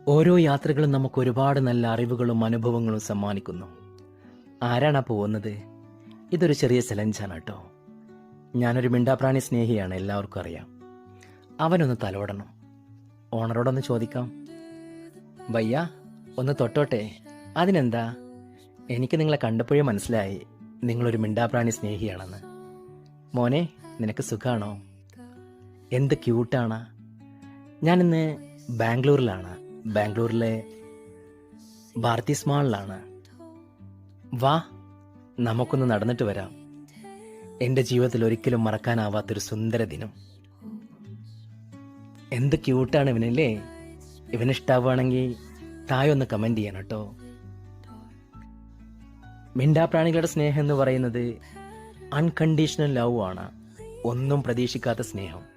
ഓരോ യാത്രകളും നമുക്ക് ഒരുപാട് നല്ല അറിവുകളും അനുഭവങ്ങളും സമ്മാനിക്കുന്നു. ആരാണാ പോകുന്നത്? ഇതൊരു ചെറിയ ചലഞ്ചാണ് കേട്ടോ. ഞാനൊരു മിണ്ടാപ്രാണി സ്നേഹിയാണ്, എല്ലാവർക്കും അറിയാം. അവനൊന്ന് തലോടണം. ഓണറോടൊന്ന് ചോദിക്കാം, ഭയ്യ ഒന്ന് തൊട്ടോട്ടെ? അതിനെന്താ, എനിക്ക് നിങ്ങളെ കണ്ടപ്പോഴേ മനസ്സിലായി നിങ്ങളൊരു മിണ്ടാപ്രാണി സ്നേഹിയാണെന്ന്. മോനെ, നിനക്ക് സുഖാണോ? എന്ത് ക്യൂട്ടാണ്. ഞാനിന്ന് ബാംഗ്ലൂരിലാണ്. ബാംഗ്ലൂരിലെ ഭാരതീസ് മാളിലാണ്. വാ, നമുക്കൊന്ന് നടന്നിട്ട് വരാം. എൻ്റെ ജീവിതത്തിൽ ഒരിക്കലും മറക്കാനാവാത്തൊരു സുന്ദര ദിനം. എന്ത് ക്യൂട്ടാണ് ഇവനല്ലേ. ഇവനിഷ്ടാവുകയാണെങ്കിൽ താഴെ കമൻറ്റ് ചെയ്യണം കേട്ടോ. മിണ്ടാപ്രാണികളുടെ സ്നേഹം എന്ന് പറയുന്നത് അൺകണ്ടീഷണൽ ലവ് ആണ്. ഒന്നും പ്രതീക്ഷിക്കാത്ത സ്നേഹം.